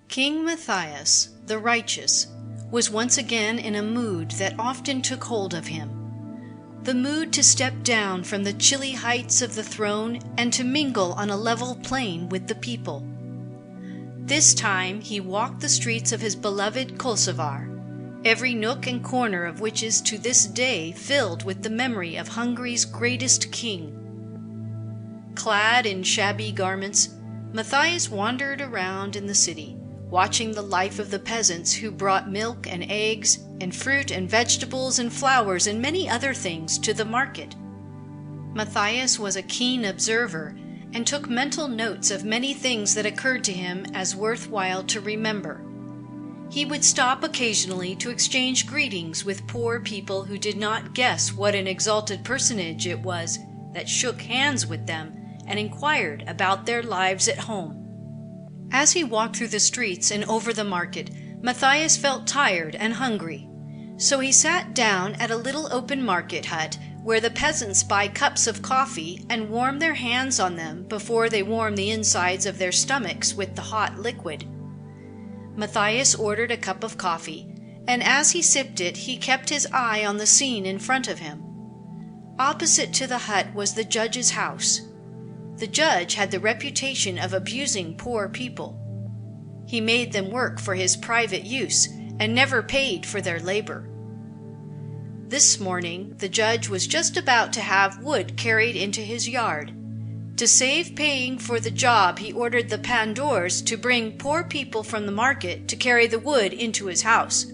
King Matthias, the righteous, was once again in a mood that often took hold of him. The mood to step down from the chilly heights of the throne and to mingle on a level plain with the people. This time he walked the streets of his beloved Kosovar, every nook and corner of which is to this day filled with the memory of Hungary's greatest king. Clad in shabby garments, Matthias wandered around in the city, watching the life of the peasants who brought milk and eggs and fruit and vegetables and flowers and many other things to the market. Matthias was a keen observer and took mental notes of many things that occurred to him as worthwhile to remember. He would stop occasionally to exchange greetings with poor people who did not guess what an exalted personage it was that shook hands with them and inquired about their lives at home. As he walked through the streets and over the market, Matthias felt tired and hungry. So he sat down at a little open market hut where the peasants buy cups of coffee and warm their hands on them before they warm the insides of their stomachs with the hot liquid. Matthias ordered a cup of coffee, and as he sipped it, he kept his eye on the scene in front of him. Opposite to the hut was the judge's house. The judge had the reputation of abusing poor people. He made them work for his private use and never paid for their labor. This morning, the judge was just about to have wood carried into his yard. To save paying for the job, he ordered the pandors to bring poor people from the market to carry the wood into his house.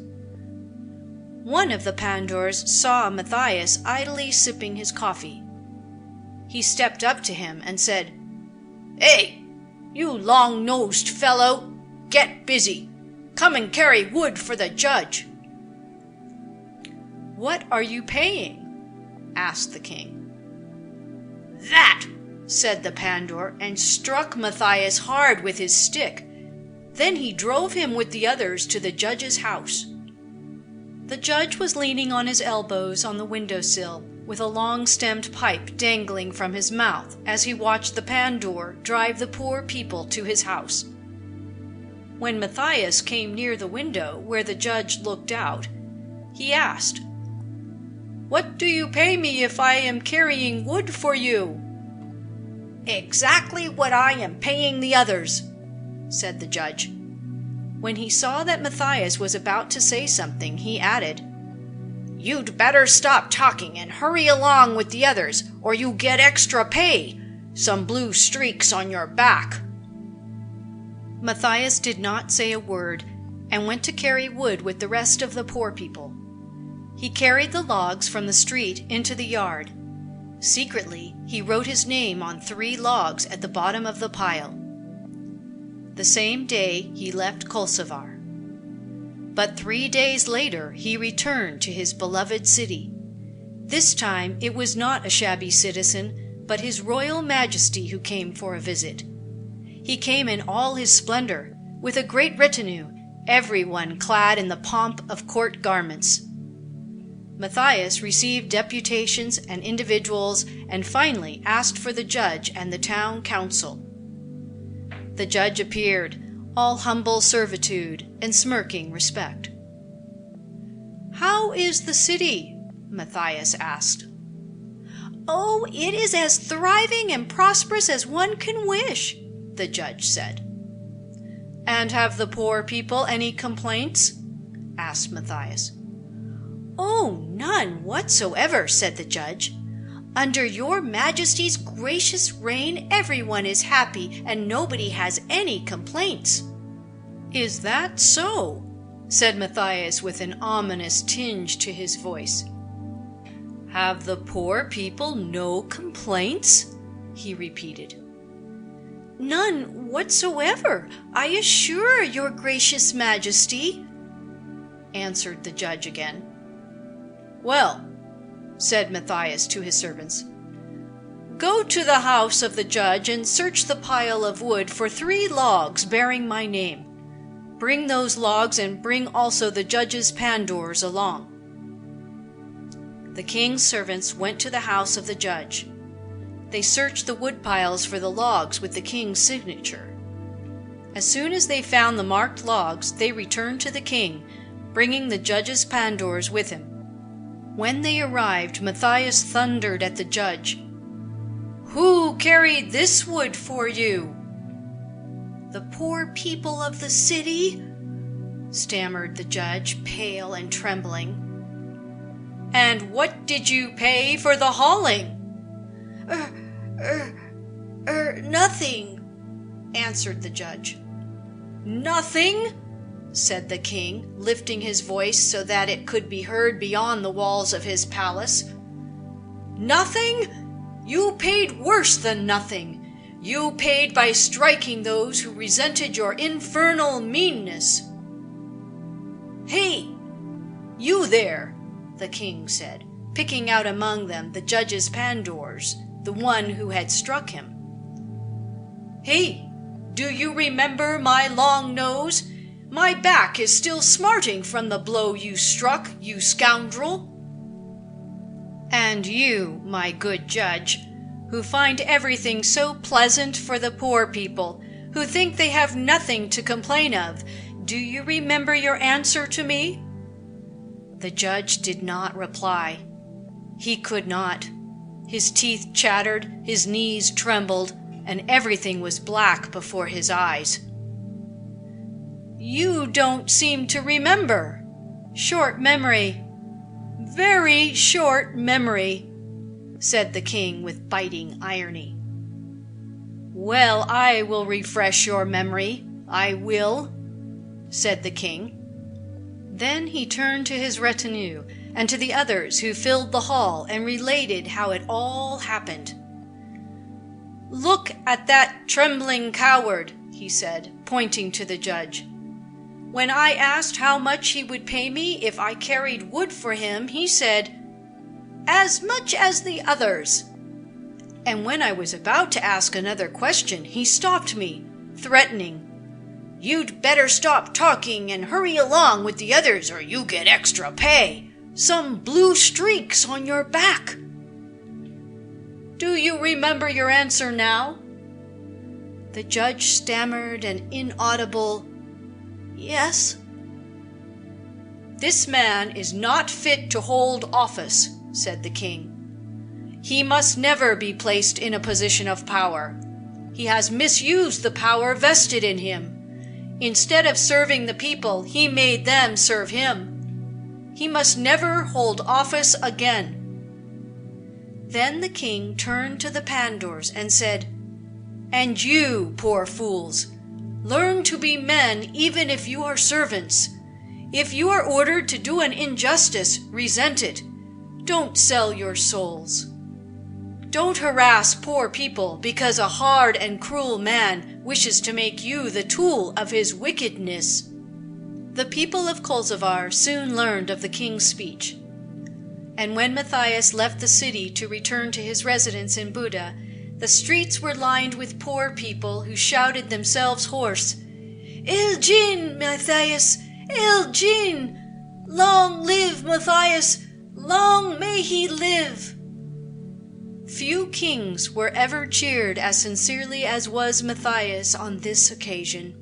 One of the pandors saw Matthias idly sipping his coffee. He stepped up to him and said, "Hey, you long-nosed fellow, get busy. Come and carry wood for the judge." "What are you paying?" asked the king. "That," said the pandor, and struck Matthias hard with his stick. Then he drove him with the others to the judge's house. The judge was leaning on his elbows on the window-sill, with a long-stemmed pipe dangling from his mouth as he watched the pandor drive the poor people to his house. When Matthias came near the window where the judge looked out, he asked, "What do you pay me if I am carrying wood for you?" "Exactly what I am paying the others," said the judge. When he saw that Matthias was about to say something, he added, "You'd better stop talking and hurry along with the others, or you get extra pay, some blue streaks on your back." Matthias did not say a word and went to carry wood with the rest of the poor people. He carried the logs from the street into the yard. Secretly, he wrote his name on 3 logs at the bottom of the pile. The same day he left Kosovar. But 3 days later he returned to his beloved city. This time it was not a shabby citizen, but his royal majesty who came for a visit. He came in all his splendor, with a great retinue, everyone clad in the pomp of court garments. Matthias received deputations and individuals and finally asked for the judge and the town council. The judge appeared, all humble servitude and smirking respect. "How is the city?" Matthias asked. "Oh, it is as thriving and prosperous as one can wish," the judge said. "And have the poor people any complaints?" asked Matthias. "Oh, none whatsoever," said the judge. "Under your majesty's gracious reign, everyone is happy and nobody has any complaints." "Is that so?" said Matthias with an ominous tinge to his voice. "Have the poor people no complaints?" he repeated. "None whatsoever, I assure your gracious majesty," answered the judge again. "Well," said Matthias to his servants, "go to the house of the judge and search the pile of wood for 3 logs bearing my name. Bring those logs and bring also the judge's pandors along." The king's servants went to the house of the judge. They searched the wood piles for the logs with the king's signature. As soon as they found the marked logs, they returned to the king, bringing the judge's pandors with him. When they arrived, Matthias thundered at the judge, "Who carried this wood for you?" "The poor people of the city," stammered the judge, pale and trembling. "And what did you pay for the hauling?" Nothing," answered the judge. "Nothing?" said the king, lifting his voice so that it could be heard beyond the walls of his palace. "Nothing? You paid worse than nothing. You paid by striking those who resented your infernal meanness." "Hey, you there," the king said, picking out among them the judge's pandors, the one who had struck him. "Hey, do you remember my long nose? My back is still smarting from the blow you struck, you scoundrel." "And you, my good judge, who find everything so pleasant for the poor people, who think they have nothing to complain of, do you remember your answer to me?" The judge did not reply. He could not. His teeth chattered, his knees trembled, and everything was black before his eyes. "You don't seem to remember. Short memory. Very short memory," said the king with biting irony. "Well, I will refresh your memory. I will," said the king. Then he turned to his retinue and to the others who filled the hall and related how it all happened. "Look at that trembling coward," he said, pointing to the judge. "When I asked how much he would pay me if I carried wood for him, he said, 'As much as the others.' And when I was about to ask another question, he stopped me, threatening, 'You'd better stop talking and hurry along with the others or you get extra pay. Some blue streaks on your back.' Do you remember your answer now?" The judge stammered an inaudible, "Yes." "This man is not fit to hold office," said the king. "He must never be placed in a position of power. He has misused the power vested in him. Instead of serving the people, he made them serve him. He must never hold office again." Then the king turned to the pandors and said, "And you, poor fools, learn to be men even if you are servants. If you are ordered to do an injustice, resent it. Don't sell your souls. Don't harass poor people because a hard and cruel man wishes to make you the tool of his wickedness." The people of Kosovar soon learned of the king's speech. And when Matthias left the city to return to his residence in Buda, the streets were lined with poor people who shouted themselves hoarse, "Elgin, Matthias! Elgin! Long live Matthias! Long may he live!" Few kings were ever cheered as sincerely as was Matthias on this occasion.